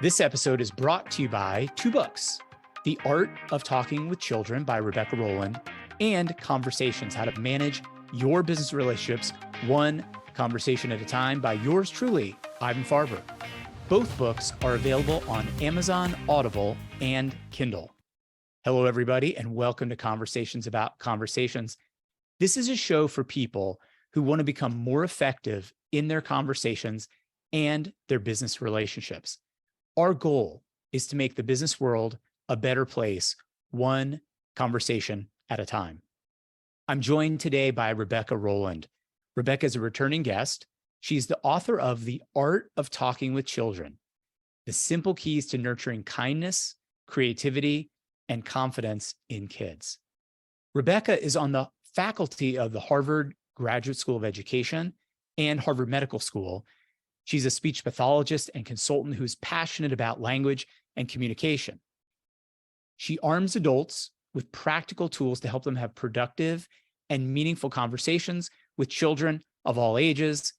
This episode is brought to you by two books, The Art of Talking with Children by Rebecca Rolland and Conversations, How to Manage Your Business Relationships One Conversation at a Time by yours truly, Ivan Farber. Both books are available on Amazon, Audible, and Kindle. Hello, everybody, and welcome to Conversations About Conversations. This is a show for people who want to become more effective in their conversations and their business relationships. Our goal is to make the business world a better place, one conversation at a time. I'm joined today by Rebecca Rolland. Rebecca is a returning guest. She's the author of The Art of Talking with Children, the simple keys to nurturing kindness, creativity, and confidence in kids. Rebecca is on the faculty of the Harvard Graduate School of Education and Harvard Medical School. She's a speech pathologist and consultant who's passionate about language and communication. She arms adults with practical tools to help them have productive and meaningful conversations with children of all ages.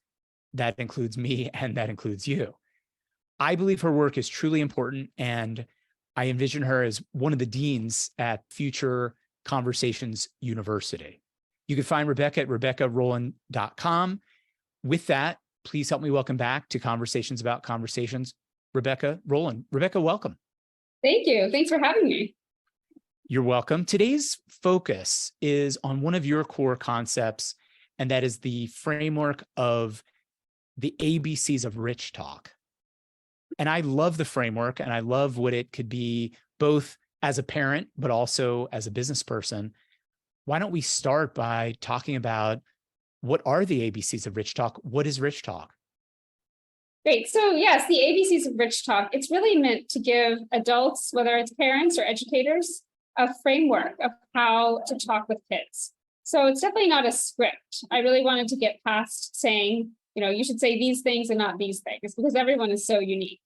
That includes me, and that includes you. I believe her work is truly important, and I envision her as one of the deans at Future Conversations University. You can find Rebecca at RebeccaRolland.com. With that, please help me welcome back to Conversations About Conversations, Rebecca Rolland. Rebecca, welcome. Thank you. Thanks for having me. You're welcome. Today's focus is on one of your core concepts, and that is the framework of the ABCs of rich talk. And I love the framework, and I love what it could be both as a parent, but also as a business person. Why don't we start by talking about what are the ABCs of rich talk? What is rich talk? Great. So yes, the ABCs of rich talk, it's really meant to give adults, whether it's parents or educators, a framework of how to talk with kids. So it's definitely not a script. I really wanted to get past saying, you should say these things and not these things, because everyone is so unique.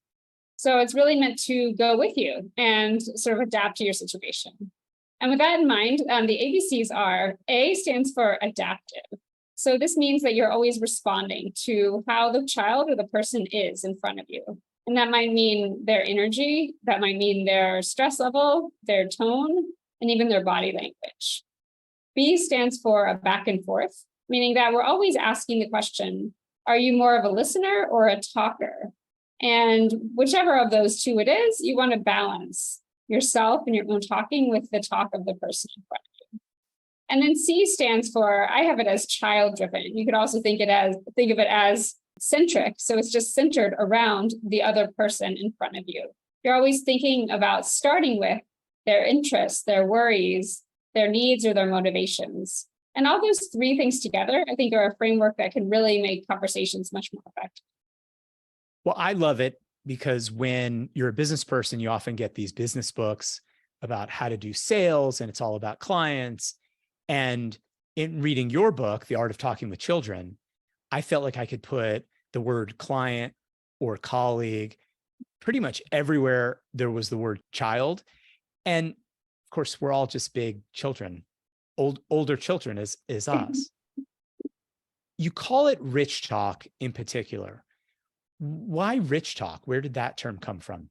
So it's really meant to go with you and sort of adapt to your situation. And with that in mind, the ABCs are, A stands for adaptive. So this means that you're always responding to how the child or the person is in front of you. And that might mean their energy, that might mean their stress level, their tone, and even their body language. B stands for a back and forth, meaning that we're always asking the question, are you more of a listener or a talker? And whichever of those two it is, you want to balance yourself and your own talking with the talk of the person in front of you. And then C stands for, I have it as child-driven. You could also think of it as centric. So it's just centered around the other person in front of you. You're always thinking about starting with their interests, their worries, their needs, or their motivations. And all those three things together, I think, are a framework that can really make conversations much more effective. Well, I love it because when you're a business person, you often get these business books about how to do sales, and it's all about clients. And in reading your book, The Art of Talking with Children, I felt like I could put the word client or colleague pretty much everywhere there was the word child. And of course, we're all just big children, older children is us. You call it rich talk in particular. Why rich talk? Where did that term come from?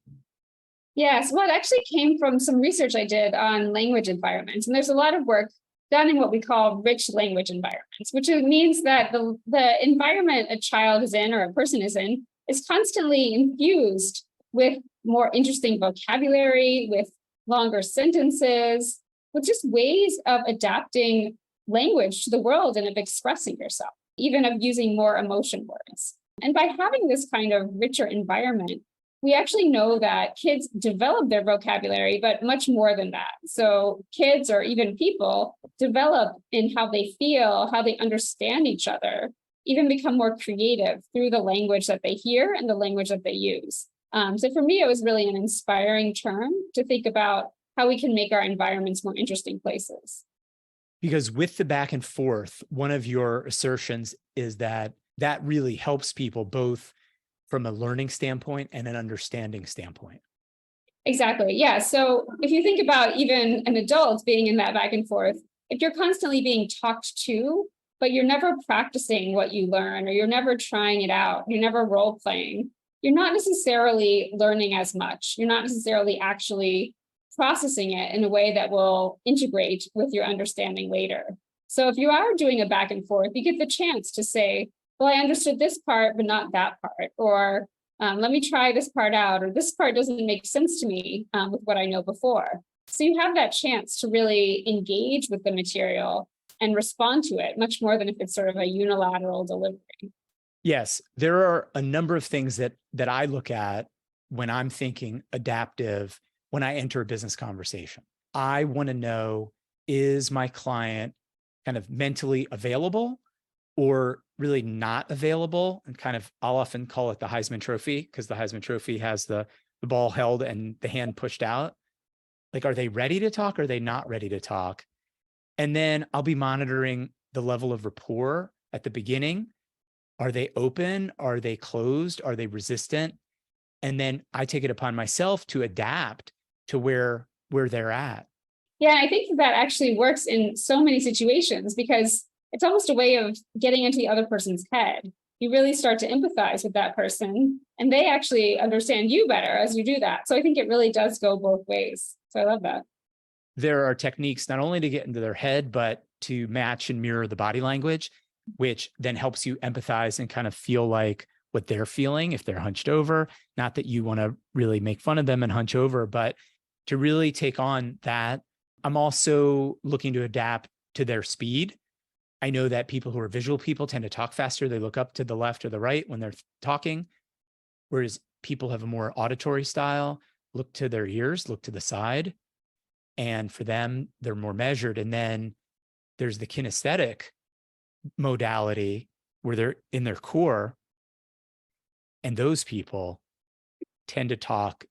Yes, well, it actually came from some research I did on language environments. And there's a lot of work done in what we call rich language environments, which means that the environment a child is in or a person is in is constantly infused with more interesting vocabulary, with longer sentences, with just ways of adapting language to the world and of expressing yourself, even of using more emotion words. And by having this kind of richer environment, we actually know that kids develop their vocabulary, but much more than that. So kids or even people develop in how they feel, how they understand each other, even become more creative through the language that they hear and the language that they use. So for me, it was really an inspiring term to think about how we can make our environments more interesting places. Because with the back and forth, one of your assertions is that really helps people both from a learning standpoint and an understanding standpoint. Exactly. Yeah. So if you think about even an adult being in that back and forth, if you're constantly being talked to, but you're never practicing what you learn, or you're never trying it out, you're never role playing, you're not necessarily learning as much. You're not necessarily actually processing it in a way that will integrate with your understanding later. So if you are doing a back and forth, you get the chance to say, well, I understood this part, but not that part. Or let me try this part out, or this part doesn't make sense to me with what I know before. So you have that chance to really engage with the material and respond to it much more than if it's sort of a unilateral delivery. Yes, there are a number of things that I look at when I'm thinking adaptive when I enter a business conversation. I want to know, is my client kind of mentally available or really not available? And kind of, I'll often call it the Heisman Trophy, because the Heisman Trophy has the ball held and the hand pushed out. Like, are they ready to talk? Or are they not ready to talk? And then I'll be monitoring the level of rapport at the beginning. Are they open? Are they closed? Are they resistant? And then I take it upon myself to adapt to where they're at. Yeah, I think that actually works in so many situations because it's almost a way of getting into the other person's head. You really start to empathize with that person and they actually understand you better as you do that. So I think it really does go both ways. So I love that. There are techniques not only to get into their head, but to match and mirror the body language, which then helps you empathize and kind of feel like what they're feeling if they're hunched over. Not that you want to really make fun of them and hunch over, but to really take on that. I'm also looking to adapt to their speed. I know that people who are visual people tend to talk faster. They look up to the left or the right when they're talking, whereas people have a more auditory style, look to their ears, look to the side. And for them, they're more measured. And then there's the kinesthetic modality where they're in their core. And those people tend to talk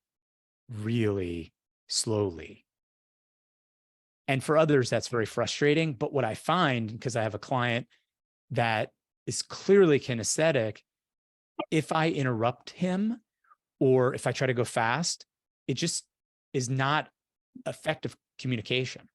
really slowly. And for others, that's very frustrating. But what I find, because I have a client that is clearly kinesthetic, if I interrupt him or if I try to go fast, it just is not effective communication.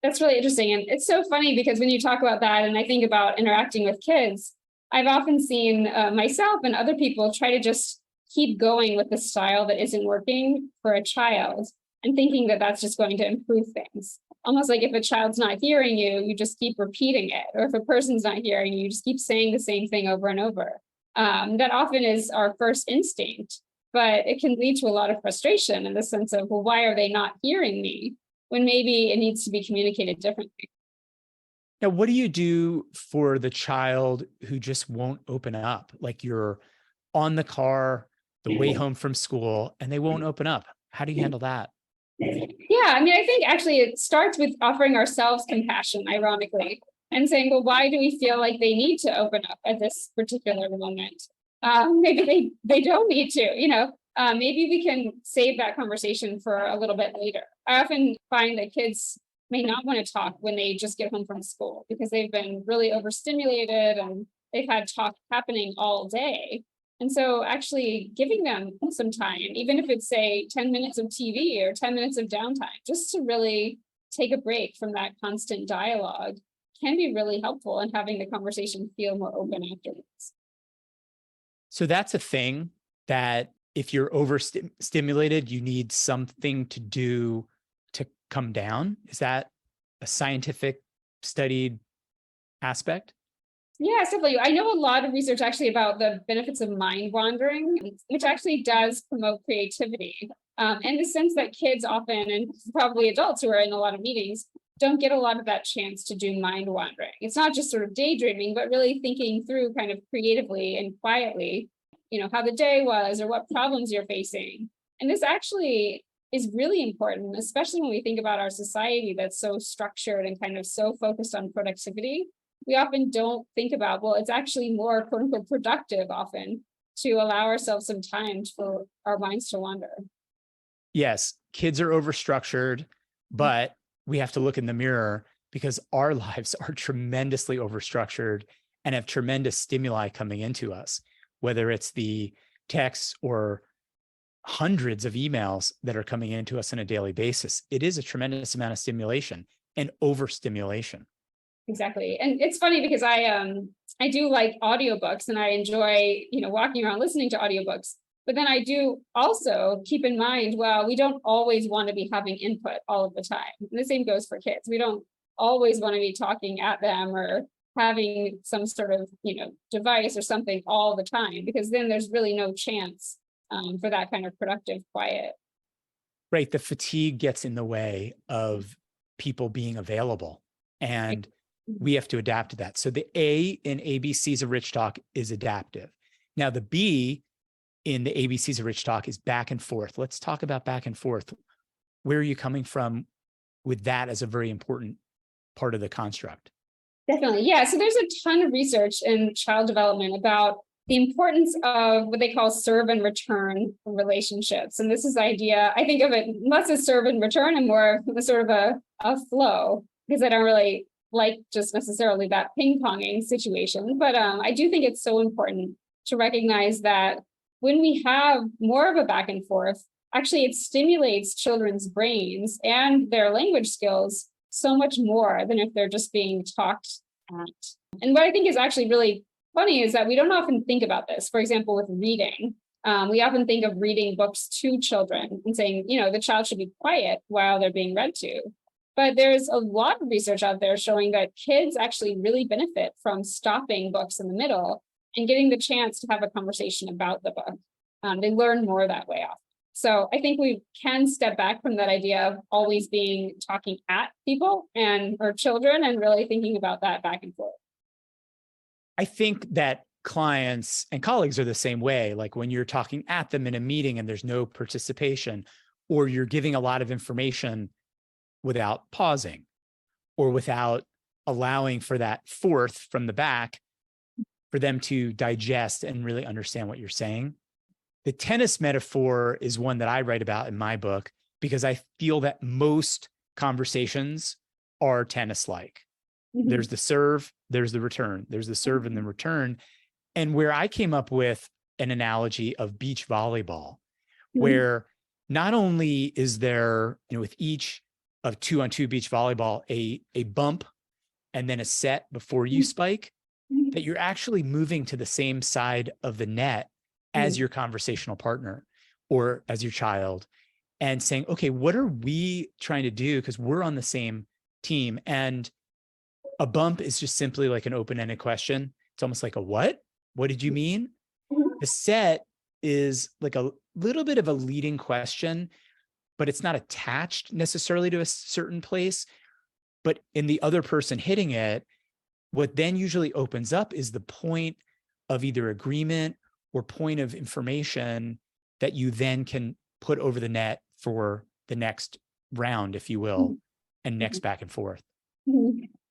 That's really interesting. And it's so funny because when you talk about that, and I think about interacting with kids, I've often seen myself and other people try to just keep going with the style that isn't working for a child and thinking that that's just going to improve things. Almost like if a child's not hearing you, you just keep repeating it. Or if a person's not hearing you, you just keep saying the same thing over and over. That often is our first instinct, but it can lead to a lot of frustration in the sense of, well, why are they not hearing me? When maybe it needs to be communicated differently. Now, what do you do for the child who just won't open up? Like you're on the car, the way home from school, and they won't open up. How do you handle that? Yeah, I mean, I think actually it starts with offering ourselves compassion, ironically, and saying, well, why do we feel like they need to open up at this particular moment? Maybe they don't need to, maybe we can save that conversation for a little bit later. I often find that kids may not want to talk when they just get home from school because they've been really overstimulated and they've had talk happening all day. And so actually giving them some time, even if it's say 10 minutes of TV or 10 minutes of downtime, just to really take a break from that constant dialogue can be really helpful in having the conversation feel more open afterwards. So that's a thing that if you're overstimulated, you need something to do to come down. Is that a scientific studied aspect? Yeah, definitely. I know a lot of research actually about the benefits of mind wandering, which actually does promote creativity. In the sense that kids often, and probably adults who are in a lot of meetings, don't get a lot of that chance to do mind wandering. It's not just sort of daydreaming, but really thinking through kind of creatively and quietly, how the day was or what problems you're facing. And this actually is really important, especially when we think about our society that's so structured and kind of so focused on productivity. We often don't think about, well, it's actually more quote unquote productive often to allow ourselves some time for our minds to wander. Yes, kids are overstructured, but we have to look in the mirror because our lives are tremendously overstructured and have tremendous stimuli coming into us, whether it's the texts or hundreds of emails that are coming into us on a daily basis. It is a tremendous amount of stimulation and overstimulation. Exactly. And it's funny because I do like audiobooks and I enjoy, walking around listening to audiobooks. But then I do also keep in mind, well, we don't always want to be having input all of the time. And the same goes for kids. We don't always want to be talking at them or having some sort of, device or something all the time, because then there's really no chance for that kind of productive quiet. Right. The fatigue gets in the way of people being available, and we have to adapt to that. So the A in ABCs of Rich Talk is adaptive. Now the B in the ABCs of Rich Talk is back and forth. Let's talk about back and forth. Where are you coming from with that as a very important part of the construct? Definitely. Yeah. So there's a ton of research in child development about the importance of what they call serve and return relationships. And this is the idea, I think of it less as serve and return and more of a sort of a flow, because I don't really like just necessarily that ping-ponging situation. But I do think it's so important to recognize that when we have more of a back and forth, actually it stimulates children's brains and their language skills so much more than if they're just being talked at. And what I think is actually really funny is that we don't often think about this. For example, with reading, we often think of reading books to children and saying, the child should be quiet while they're being read to. But there's a lot of research out there showing that kids actually really benefit from stopping books in the middle and getting the chance to have a conversation about the book. They learn more that way off. So I think we can step back from that idea of always being talking at people or children and really thinking about that back and forth. I think that clients and colleagues are the same way. Like when you're talking at them in a meeting and there's no participation, or you're giving a lot of information without pausing or without allowing for that fourth from the back for them to digest and really understand what you're saying. The tennis metaphor is one that I write about in my book because I feel that most conversations are tennis-like. Mm-hmm. There's the serve, there's the return, there's the serve and the return. And where I came up with an analogy of beach volleyball, where not only is there, with each of 2-on-2 beach volleyball, a bump and then a set before you spike, that you're actually moving to the same side of the net as your conversational partner or as your child, and saying, okay, what are we trying to do? Because we're on the same team. And a bump is just simply like an open-ended question. It's almost like a what? What did you mean? The set is like a little bit of a leading question, but it's not attached necessarily to a certain place. But in the other person hitting it, what then usually opens up is the point of either agreement or point of information that you then can put over the net for the next round, if you will, and next back and forth.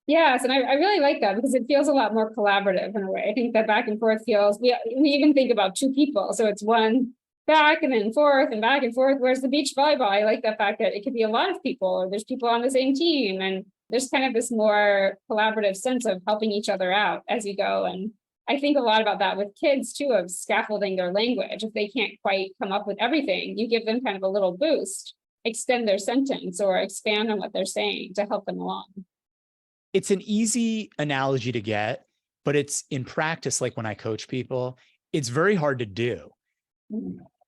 Yes, and I really like that because it feels a lot more collaborative in a way. I think that back and forth feels, we even think about two people. So it's one back and then forth and back and forth. Whereas the beach volleyball, I like the fact that it could be a lot of people, or there's people on the same team. And there's kind of this more collaborative sense of helping each other out as you go. And I think a lot about that with kids too, of scaffolding their language. If they can't quite come up with everything, you give them kind of a little boost, extend their sentence or expand on what they're saying to help them along. It's an easy analogy to get, but it's in practice, like when I coach people, it's very hard to do.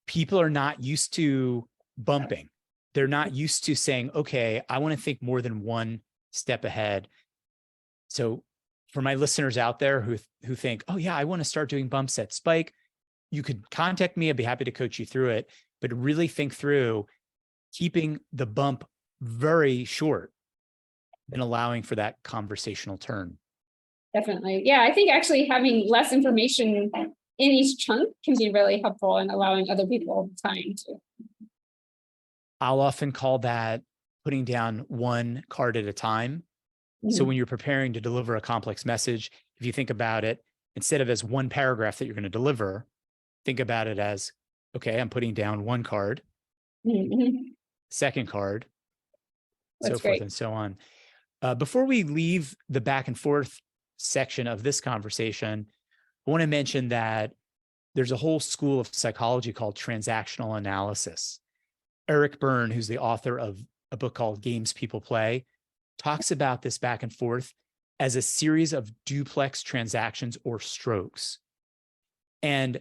People are not used to bumping. They're not used to saying, okay, I want to think more than one step ahead. So for my listeners out there who think, oh yeah, I want to start doing bumps at Spike, you could contact me. I'd be happy to coach you through it, but really think through keeping the bump very short and allowing for that conversational turn. Definitely. Yeah, I think actually having less information in each chunk can be really helpful in allowing other people time to. I'll often call that putting down one card at a time. So when you're preparing to deliver a complex message, if you think about it, instead of as one paragraph that you're going to deliver, think about it as, okay, I'm putting down one card, second card, so forth and so on. Before we leave the back and forth section of this conversation, I want to mention that there's a whole school of psychology called transactional analysis. Eric Berne, who's the author of a book called Games People Play, talks about this back and forth as a series of duplex transactions or strokes. And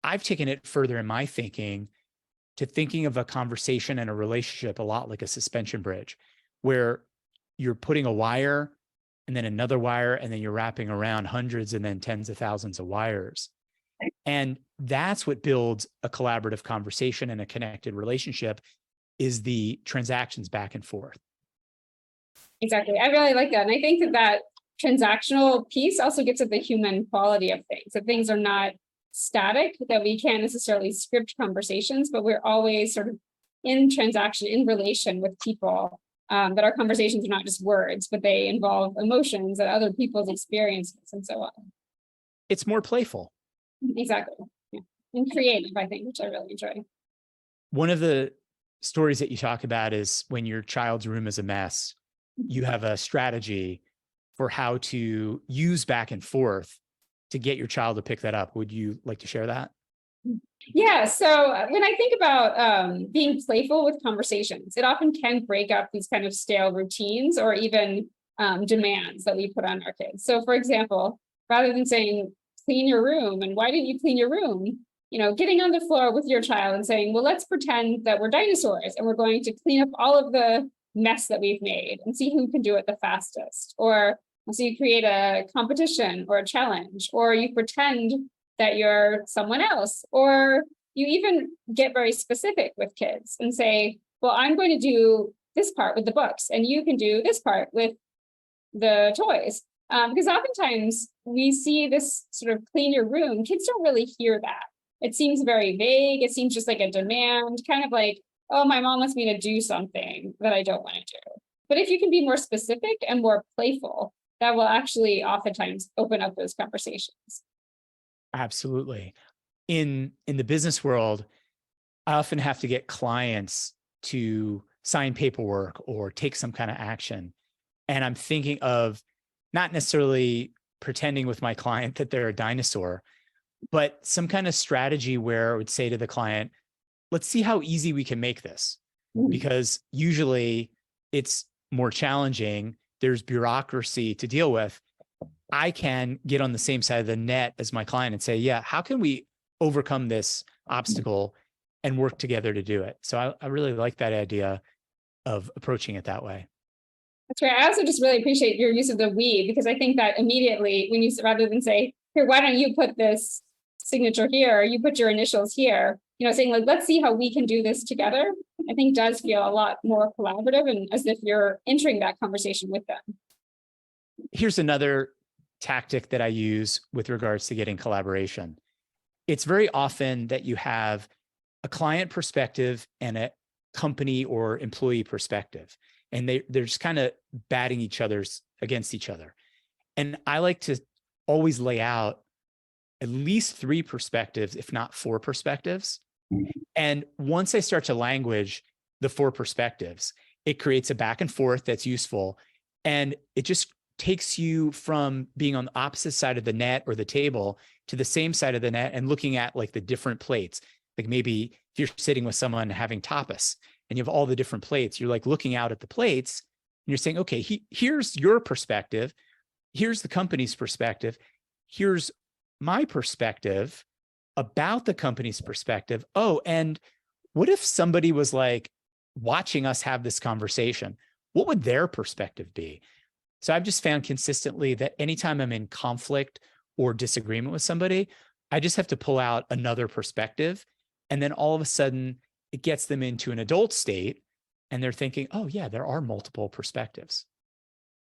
I've taken it further in my thinking to thinking of a conversation and a relationship a lot like a suspension bridge, where you're putting a wire and then another wire, and then you're wrapping around hundreds and then tens of thousands of wires. And that's what builds a collaborative conversation and a connected relationship, is the transactions back and forth. Exactly. I really like that. And I think that that transactional piece also gets at the human quality of things, that things are not static, that we can't necessarily script conversations, but we're always sort of in transaction, in relation with people, that our conversations are not just words, but they involve emotions and other people's experiences and so on. It's more playful. Exactly. Yeah. And creative, I think, which I really enjoy. One of the stories that you talk about is when your child's room is a mess, you have a strategy for how to use back and forth to get your child to pick that up. Would you like to share that? Yeah. So when I think about being playful with conversations, it often can break up these kind of stale routines or even demands that we put on our kids. So for example, rather than saying, clean your room, and why didn't you clean your room? Getting on the floor with your child and saying, well, let's pretend that we're dinosaurs and we're going to clean up all of the mess that we've made and see who can do it the fastest. Or so you create a competition or a challenge, or you pretend that you're someone else, or you even get very specific with kids and say, well, I'm going to do this part with the books and you can do this part with the toys. Because oftentimes we see this sort of clean your room, kids don't really hear that. It seems very vague. It seems just like a demand, kind of like, oh, my mom wants me to do something that I don't want to do. But if you can be more specific and more playful, that will actually oftentimes open up those conversations. Absolutely. In the business world, I often have to get clients to sign paperwork or take some kind of action. And I'm thinking of not necessarily pretending with my client that they're a dinosaur, but some kind of strategy where I would say to the client, let's see how easy we can make this. Because usually it's more challenging. There's bureaucracy to deal with. I can get on the same side of the net as my client and say, yeah, how can we overcome this obstacle and work together to do it? So I really like that idea of approaching it that way. That's right. I also just really appreciate your use of the we, because I think that immediately when you, rather than say, here, why don't you put this signature here, you put your initials here, saying like, let's see how we can do this together, I think does feel a lot more collaborative and as if you're entering that conversation with them. Here's another tactic that I use with regards to getting collaboration. It's very often that you have a client perspective and a company or employee perspective, and they're just kind of batting against each other. And I like to always lay out at least 3 perspectives, if not 4 perspectives. And once I start to language the 4 perspectives, it creates a back and forth that's useful. And it just takes you from being on the opposite side of the net or the table to the same side of the net and looking at like the different plates. Like maybe if you're sitting with someone having tapas and you have all the different plates, you're like looking out at the plates and you're saying, okay, here's your perspective. Here's the company's perspective. Here's my perspective about the company's perspective. Oh, and what if somebody was like watching us have this conversation? What would their perspective be? So I've just found consistently that anytime I'm in conflict or disagreement with somebody, I just have to pull out another perspective. And then all of a sudden it gets them into an adult state and they're thinking, oh yeah, there are multiple perspectives.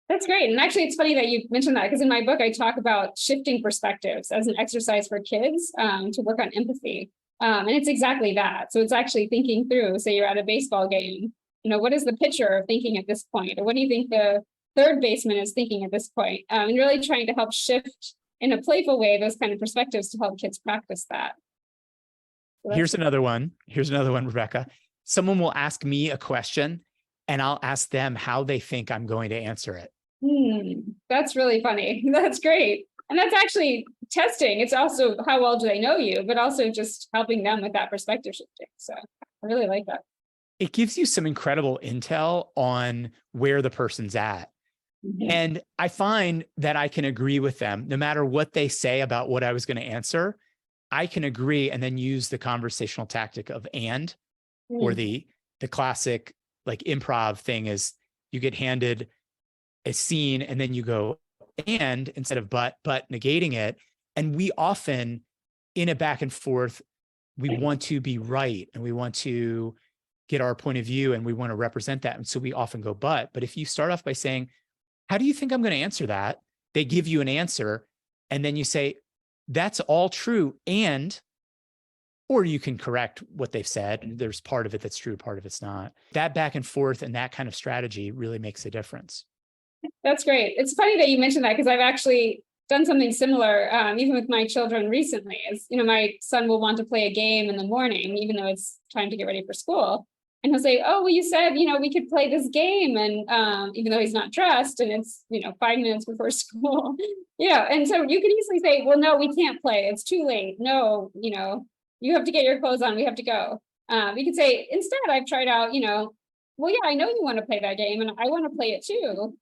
That's great. And actually, it's funny that you mentioned that, because in my book, I talk about shifting perspectives as an exercise for kids to work on empathy. And it's exactly that. So it's actually thinking through, say you're at a baseball game, what is the pitcher thinking at this point? Or what do you think the third baseman is thinking at this point? And really trying to help shift in a playful way those kind of perspectives to help kids practice that. So Here's another one, Rebecca. Someone will ask me a question and I'll ask them how they think I'm going to answer it. That's really funny. That's great. And that's actually testing. It's also how well do they know you, but also just helping them with that perspective shifting. So I really like that. It gives you some incredible intel on where the person's at. And I find that I can agree with them no matter what they say about what I was going to answer. I can agree and then use the conversational tactic of or the classic like improv thing is you get handed a scene and then you go and instead of but negating it. And we often in a back and forth, we want to be right and we want to get our point of view and we want to represent that. And so we often go but if you start off by saying, how do you think I'm going to answer that? They give you an answer and then you say, that's all true. Or you can correct what they've said. And there's part of it that's true, part of it's not. That back and forth and that kind of strategy really makes a difference. That's great. It's funny that you mentioned that because I've actually done something similar, even with my children recently. As you know, my son will want to play a game in the morning, even though it's time to get ready for school. And he'll say, oh, well, you said, we could play this game. And even though he's not dressed and it's, 5 minutes before school, and so you could easily say, well, no, we can't play. It's too late. No, you have to get your clothes on. We have to go. We could say, instead, I've tried out, well, yeah, I know you want to play that game and I want to play it too.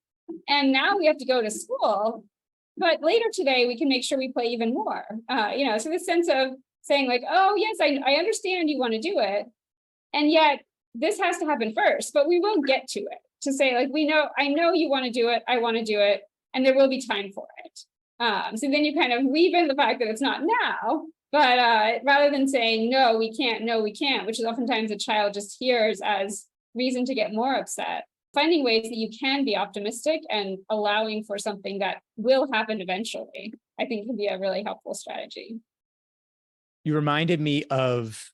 And now we have to go to school. But later today, we can make sure we play even more. So the sense of saying like, oh, yes, I understand you want to do it. And yet this has to happen first, but we will get to it. To say like, I know you want to do it. I want to do it. And there will be time for it. So then you kind of weave in the fact that it's not now. But rather than saying, no, we can't, which is oftentimes a child just hears as reason to get more upset, finding ways that you can be optimistic and allowing for something that will happen eventually, I think can be a really helpful strategy. You reminded me of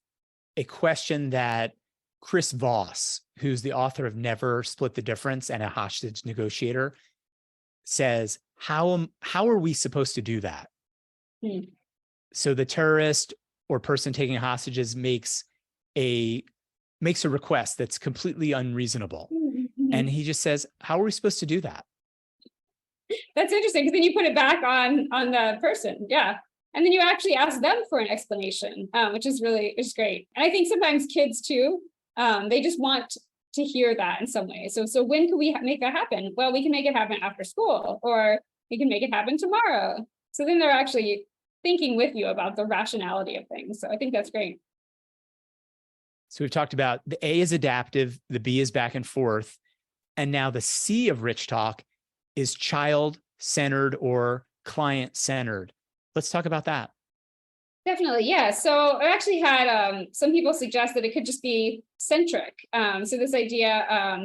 a question that Chris Voss, who's the author of Never Split the Difference and a hostage negotiator, says, how are we supposed to do that? So the terrorist or person taking hostages makes a request that's completely unreasonable. And he just says, how are we supposed to do that? That's interesting because then you put it back on the person. Yeah. And then you actually ask them for an explanation, which is great. And I think sometimes kids too, they just want to hear that in some way. So when can we make that happen? Well, we can make it happen after school, or we can make it happen tomorrow. So then they're actually thinking with you about the rationality of things. So I think that's great. So we've talked about the A is adaptive, the B is back and forth. And now the C of Rich Talk is child-centered or client-centered. Let's talk about that. Definitely, yeah. So I actually had some people suggest that it could just be centric. So this idea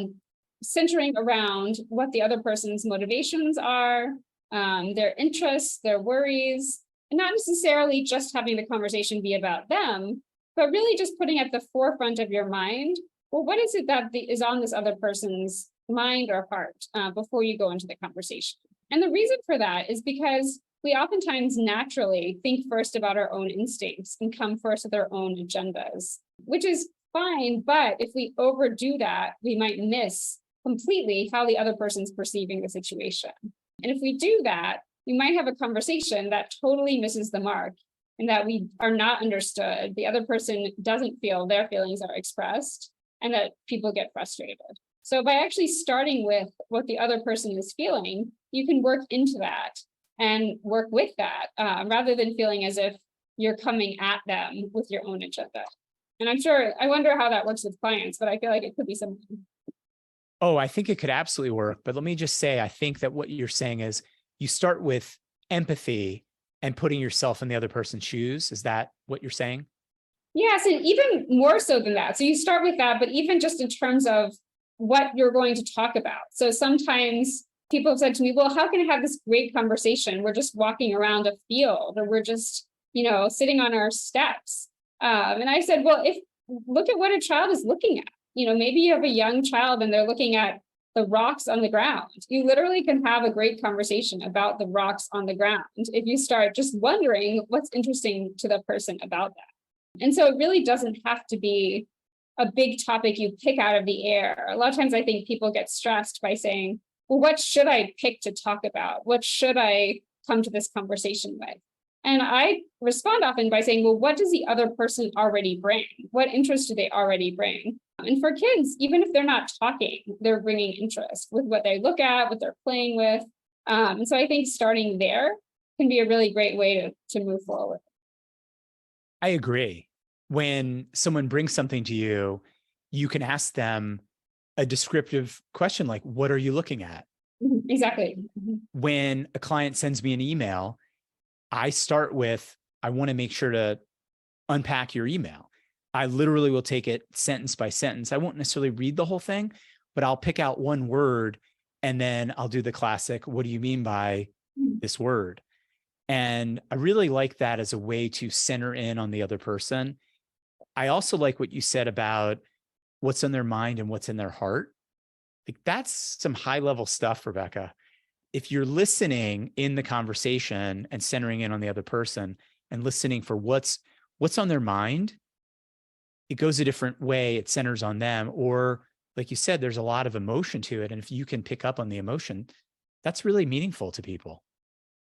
centering around what the other person's motivations are, their interests, their worries, and not necessarily just having the conversation be about them, but really just putting at the forefront of your mind, well, what is it that is on this other person's mind or heart before you go into the conversation? And the reason for that is because we oftentimes naturally think first about our own instincts and come first with our own agendas, which is fine. But if we overdo that, we might miss completely how the other person's perceiving the situation. And if we do that, we might have a conversation that totally misses the mark and that we are not understood. The other person doesn't feel their feelings are expressed and that people get frustrated. So by actually starting with what the other person is feeling, you can work into that and work with that rather than feeling as if you're coming at them with your own agenda. And I wonder how that works with clients, but I feel like it could be something. Oh, I think it could absolutely work. But let me just say, I think that what you're saying is you start with empathy and putting yourself in the other person's shoes. Is that what you're saying? Yes, and even more so than that. So you start with that, but even just in terms of what you're going to talk about. So sometimes people have said to me, well, how can I have this great conversation? We're just walking around a field or we're just, sitting on our steps. And I said, well, look at what a child is looking at. Maybe you have a young child and they're looking at the rocks on the ground. You literally can have a great conversation about the rocks on the ground if you start just wondering what's interesting to the person about that. And so it really doesn't have to be a big topic you pick out of the air. A lot of times I think people get stressed by saying, well, what should I pick to talk about? What should I come to this conversation with? And I respond often by saying, well, what does the other person already bring? What interest do they already bring? And for kids, even if they're not talking, they're bringing interest with what they look at, what they're playing with. And so I think starting there can be a really great way to move forward. I agree. When someone brings something to you, you can ask them a descriptive question like, what are you looking at? Exactly. When a client sends me an email, I start with, I want to make sure to unpack your email. I literally will take it sentence by sentence. I won't necessarily read the whole thing, but I'll pick out one word and then I'll do the classic, what do you mean by this word? And I really like that as a way to center in on the other person. I also like what you said about what's on their mind and what's in their heart. Like that's some high level stuff, Rebecca. If you're listening in the conversation and centering in on the other person and listening for what's on their mind, it goes a different way. It centers on them. Or like you said, there's a lot of emotion to it. And if you can pick up on the emotion, that's really meaningful to people.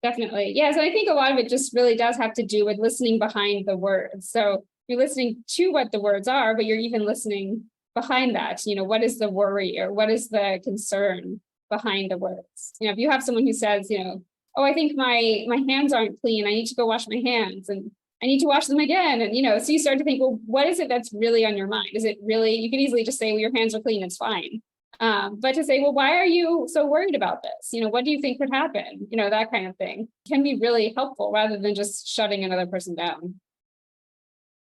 Definitely. Yeah. So I think a lot of it just really does have to do with listening behind the words. So you're listening to what the words are, but you're even listening behind that. What is the worry or what is the concern behind the words? If you have someone who says, oh, I think my hands aren't clean. I need to go wash my hands and I need to wash them again. And, so you start to think, well, what is it that's really on your mind? Is it really, you can easily just say, well, your hands are clean. It's fine. But to say, well, why are you so worried about this? What do you think could happen? That kind of thing can be really helpful rather than just shutting another person down.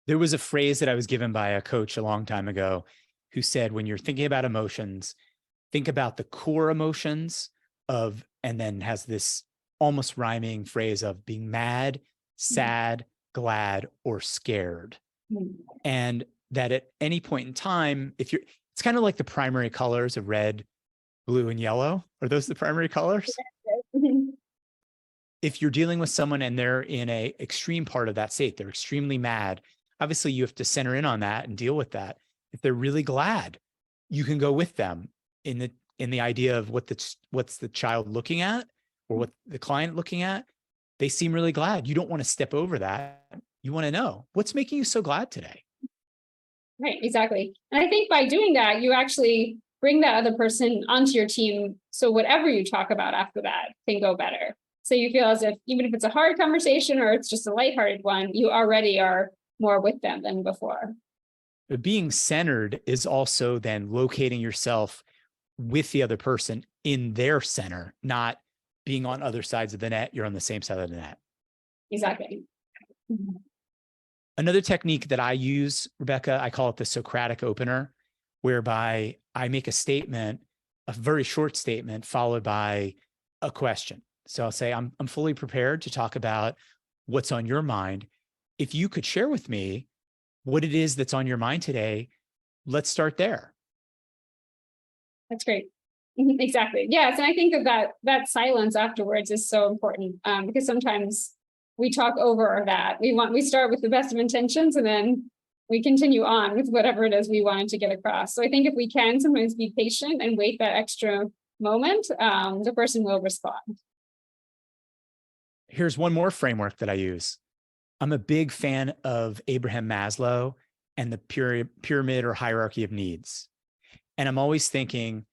There was a phrase that I was given by a coach a long time ago who said, when you're thinking about emotions, think about the core emotions of, and then has this almost rhyming phrase of being mad, sad, glad, or scared. And that at any point in time, it's kind of like the primary colors of red, blue, and yellow. Are those the primary colors? If you're dealing with someone and they're in a extreme part of that state, they're extremely mad, obviously you have to center in on that and deal with that. If they're really glad, you can go with them in the idea of what's the child looking at or what the client looking at. They seem really glad. You don't want to step over that. You want to know what's making you so glad today. Right, exactly. And I think by doing that, you actually bring that other person onto your team. So whatever you talk about after that can go better. So you feel as if, even if it's a hard conversation or it's just a lighthearted one, you already are more with them than before. But being centered is also then locating yourself with the other person in their center, not being on other sides of the net. You're on the same side of the net. Exactly. Another technique that I use, Rebecca, I call it the Socratic opener, whereby I make a statement, a very short statement, followed by a question. So I'll say, I'm fully prepared to talk about what's on your mind. If you could share with me what it is that's on your mind today, let's start there. That's great. Exactly. Yes. And I think that silence afterwards is so important because sometimes we talk over that. We start with the best of intentions and then we continue on with whatever it is we wanted to get across. So I think if we can sometimes be patient and wait that extra moment, the person will respond. Here's one more framework that I use. I'm a big fan of Abraham Maslow and the pyramid or hierarchy of needs. And I'm always thinking,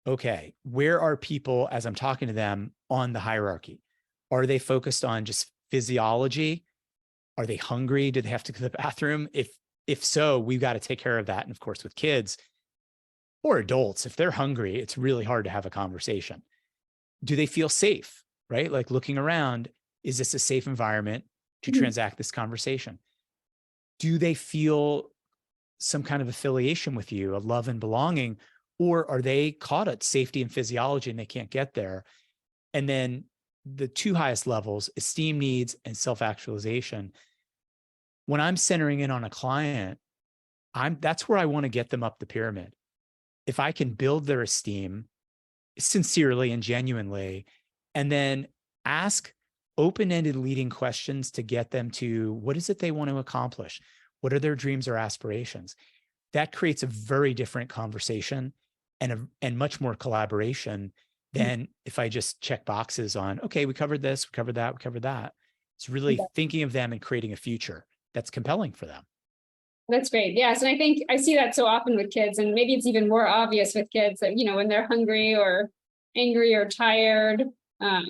okay, where are people as I'm talking to them on the hierarchy? Are they focused on just physiology? Are they hungry? Do they have to go to the bathroom? If so, we've got to take care of that. And of course, with kids or adults, if they're hungry, it's really hard to have a conversation. Do they feel safe, right? Like looking around, is this a safe environment to transact this conversation? Do they feel some kind of affiliation with you, a love and belonging, or are they caught at safety and physiology and they can't get there? And then the two highest levels, esteem needs and self-actualization. When I'm centering in on a client, that's where I want to get them up the pyramid. If I can build their esteem sincerely and genuinely, and then ask open-ended leading questions to get them to what is it they want to accomplish? What are their dreams or aspirations? That creates a very different conversation and much more collaboration than if I just check boxes on, okay, we covered this, we covered that, we covered that. It's really thinking of them and creating a future that's compelling for them. That's great. Yes. And I think I see that so often with kids, and maybe it's even more obvious with kids that, when they're hungry or angry or tired,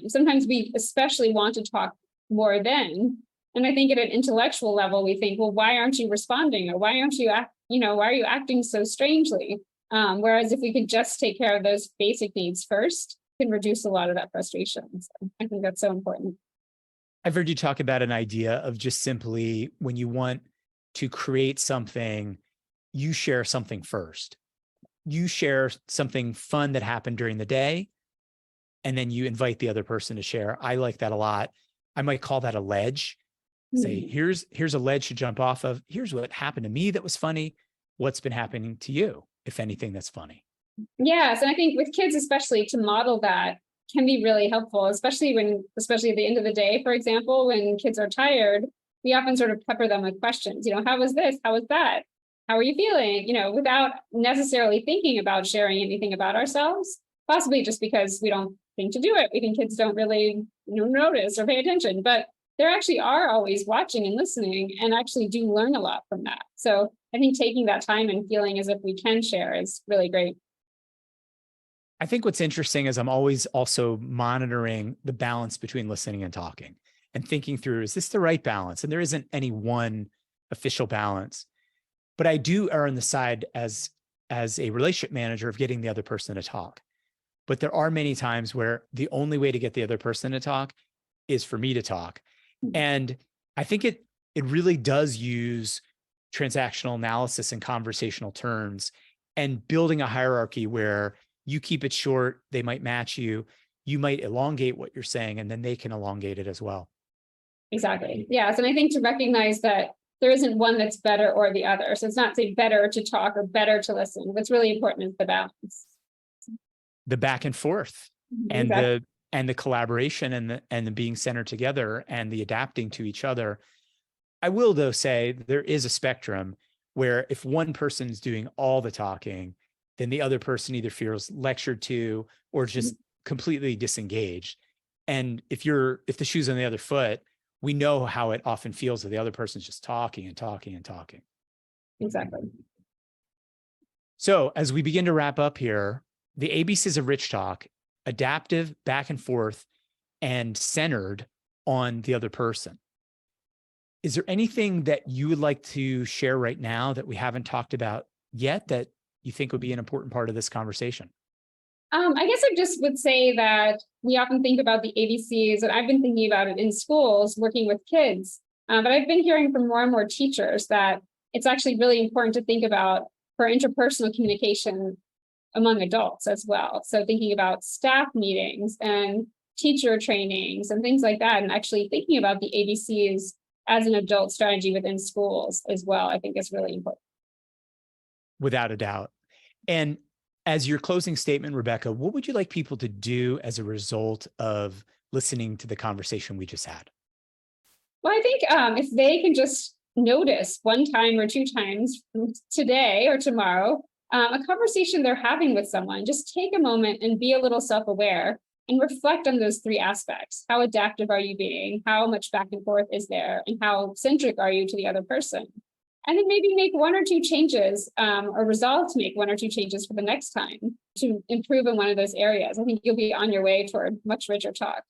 sometimes we especially want to talk more then. And I think at an intellectual level, we think, well, why aren't you responding? Or why aren't you, why are you acting so strangely? Whereas if we could just take care of those basic needs first, it can reduce a lot of that frustration. So I think that's so important. I've heard you talk about an idea of just simply when you want to create something, you share something first. You share something fun that happened during the day, and then you invite the other person to share. I like that a lot. I might call that a ledge. Say, here's a ledge to jump off of. Here's what happened to me that was funny. What's been happening to you, if anything, that's funny? Yes. And I think with kids, especially, to model that can be really helpful, especially at the end of the day, for example, when kids are tired, we often sort of pepper them with questions, how was this? How was that? How are you feeling? Without necessarily thinking about sharing anything about ourselves, possibly just because we don't think to do it. We think kids don't really notice or pay attention, but they actually are always watching and listening and actually do learn a lot from that. So I think taking that time and feeling as if we can share is really great. I think what's interesting is I'm always also monitoring the balance between listening and talking and thinking through, is this the right balance? And there isn't any one official balance, but I do err on the side as a relationship manager of getting the other person to talk. But there are many times where the only way to get the other person to talk is for me to talk. And I think it really does use transactional analysis and conversational terms and building a hierarchy where you keep it short, they might match you, you might elongate what you're saying, and then they can elongate it as well. Exactly. Yes. And I think to recognize that there isn't one that's better or the other. So it's not say better to talk or better to listen. What's really important is the balance. The back and forth and exactly. the collaboration and the being centered together and the adapting to each other. I will, though, say there is a spectrum where if one person's doing all the talking, then the other person either feels lectured to or just completely disengaged. And if the shoe's on the other foot, we know how it often feels that the other person's just talking and talking and talking. Exactly. So as we begin to wrap up here, the ABCs of Rich Talk: adaptive, back and forth, and centered on the other person. Is there anything that you would like to share right now that we haven't talked about yet that you think would be an important part of this conversation? I guess I just would say that we often think about the ABCs, and I've been thinking about it in schools working with kids. But I've been hearing from more and more teachers that it's actually really important to think about for interpersonal communication among adults as well. So thinking about staff meetings and teacher trainings and things like that, and actually thinking about the ABCs as an adult strategy within schools as well, I think is really important. Without a doubt. And as your closing statement, Rebecca, what would you like people to do as a result of listening to the conversation we just had? Well, I think if they can just notice one time or two times today or tomorrow, a conversation they're having with someone, just take a moment and be a little self-aware and reflect on those three aspects. How adaptive are you being? How much back and forth is there? And how centric are you to the other person? And then maybe make one or two changes or resolve to make one or two changes for the next time to improve in one of those areas. I think you'll be on your way toward much richer talk.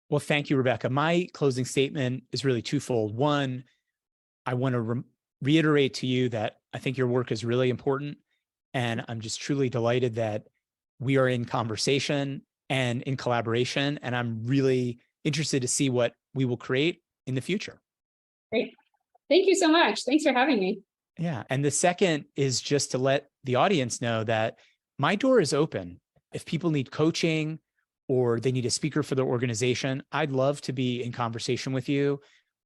Well, thank you, Rebecca. My closing statement is really twofold. One, I want to reiterate to you that I think your work is really important. And I'm just truly delighted that we are in conversation and in collaboration. And I'm really interested to see what we will create in the future. Great. Thank you so much. Thanks for having me. Yeah. And the second is just to let the audience know that my door is open. If people need coaching or they need a speaker for their organization, I'd love to be in conversation with you.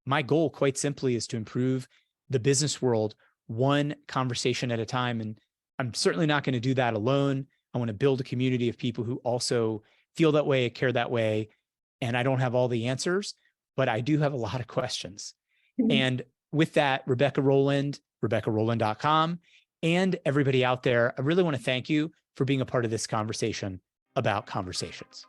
My goal, quite simply, is to improve the business world one conversation at a time. And I'm certainly not going to do that alone. I want to build a community of people who also feel that way, care that way. And I don't have all the answers, but I do have a lot of questions. And with that, Rebecca Rolland, RebeccaRolland.com, and everybody out there, I really want to thank you for being a part of this conversation about conversations.